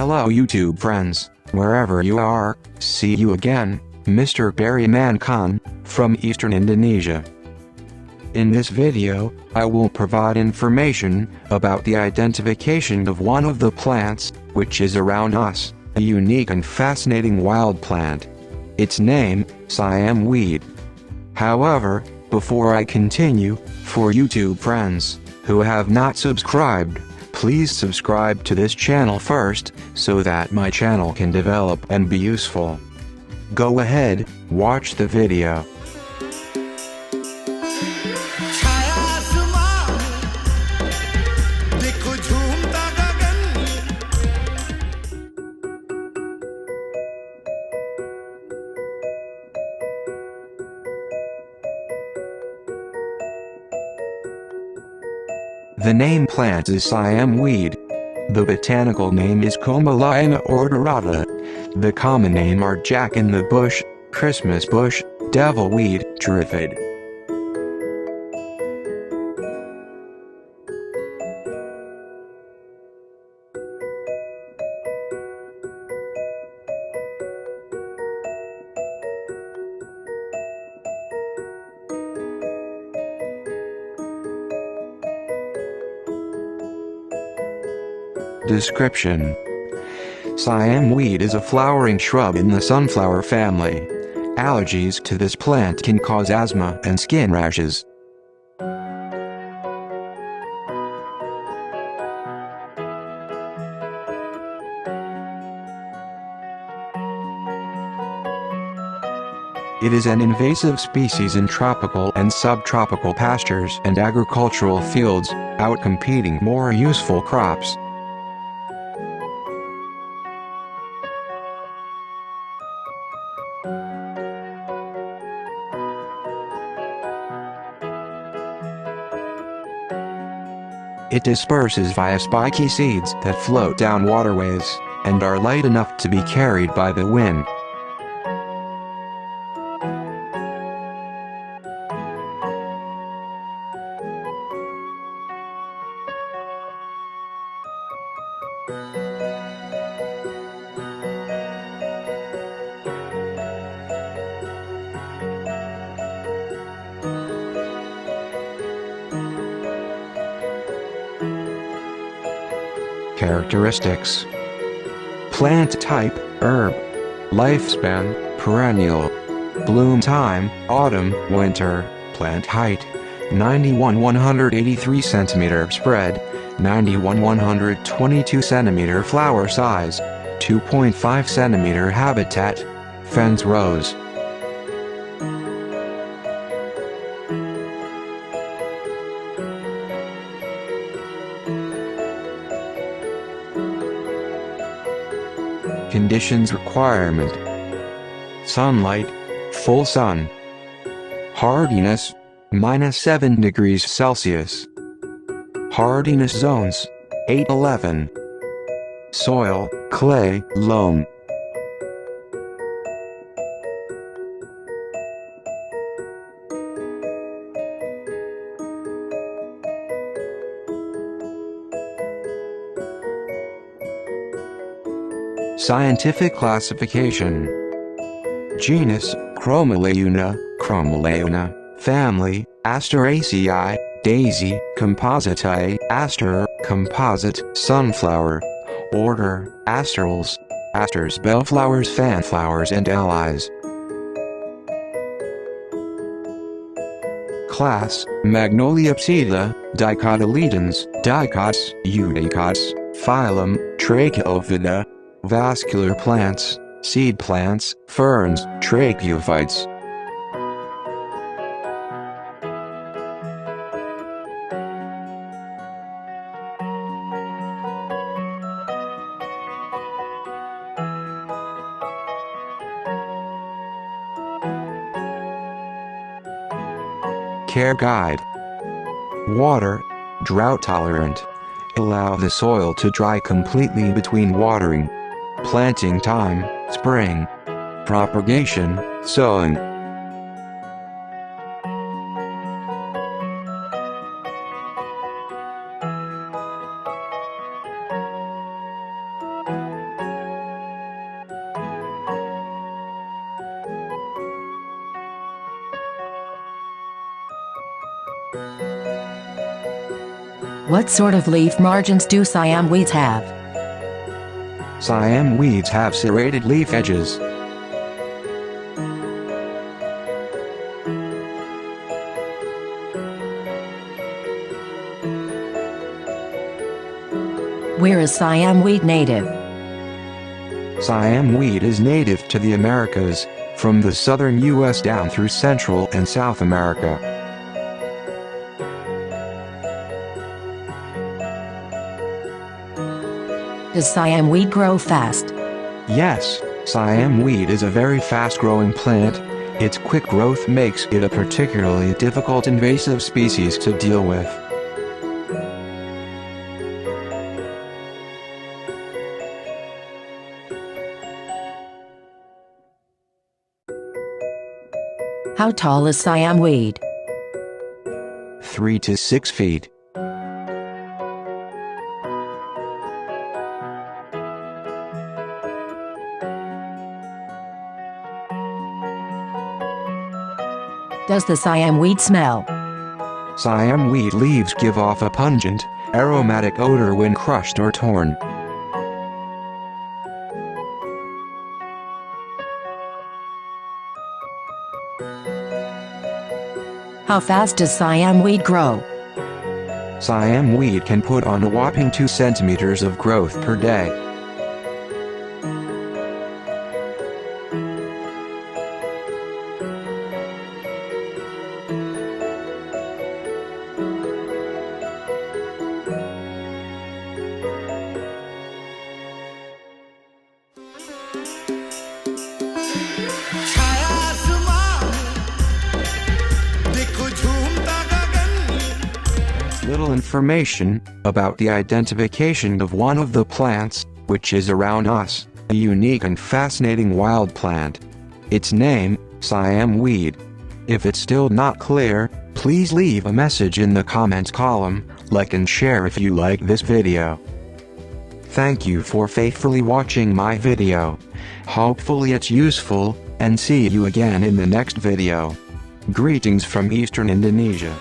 Hello YouTube friends, wherever you are, see you again, Mr. Berryman Khan, from Eastern Indonesia. In this video, I will provide information about the identification of one of the plants, which is around us, a unique and fascinating wild plant. Its name, Siam weed. However, before I continue, for YouTube friends who have not subscribed, please subscribe to this channel first, so that my channel can develop and be useful. Go ahead, watch the video. The name plant is Siam weed. The botanical name is Commelia odorata. The common name are jack-in-the-bush, Christmas bush, devilweed, triphid. Description: Siam weed is a flowering shrub in the sunflower family. Allergies to this plant can cause asthma and skin rashes. It is an invasive species in tropical and subtropical pastures and agricultural fields, outcompeting more useful crops. It disperses via spiky seeds that float down waterways, and are light enough to be carried by the wind. Characteristics: plant type, herb. Lifespan, perennial. Bloom time, autumn, winter. Plant height, 91-183 cm spread, 91-122 cm flower size, 2.5 cm habitat, fence rows. Conditions requirement: sunlight, full sun. Hardiness, -7 degrees Celsius. Hardiness zones, 8-11. Soil, clay, loam. Scientific classification: genus, Chromoleuna, family, Asteraceae, daisy, Compositae, aster, composite, sunflower, order, asterales, asters, bellflowers, fanflowers and allies. Class, Magnoliopsida, dicotyledons, dicots, eudicots. Phylum, Tracheophyta. Vascular plants, seed plants, ferns, tracheophytes. Care guide: water, drought tolerant. Allow the soil to dry completely between watering. Planting time, spring. Propagation, sowing. What sort of leaf margins do Siam weeds have? Siam weeds have serrated leaf edges. Where is Siam weed native? Siam weed is native to the Americas, from the southern U.S. down through Central and South America. Does Siam weed grow fast? Yes, Siam weed is a very fast-growing plant. Its quick growth makes it a particularly difficult invasive species to deal with. How tall is Siam weed? 3 to 6 feet. Does the Siam weed smell? Siam weed leaves give off a pungent, aromatic odor when crushed or torn. How fast does Siam weed grow? Siam weed can put on a whopping 2 centimeters of growth per day. Little information about the identification of one of the plants, which is around us, a unique and fascinating wild plant. Its name, Siam weed. If it's still not clear, please leave a message in the comments column, like and share if you like this video. Thank you for faithfully watching my video. Hopefully it's useful, and see you again in the next video. Greetings from Eastern Indonesia.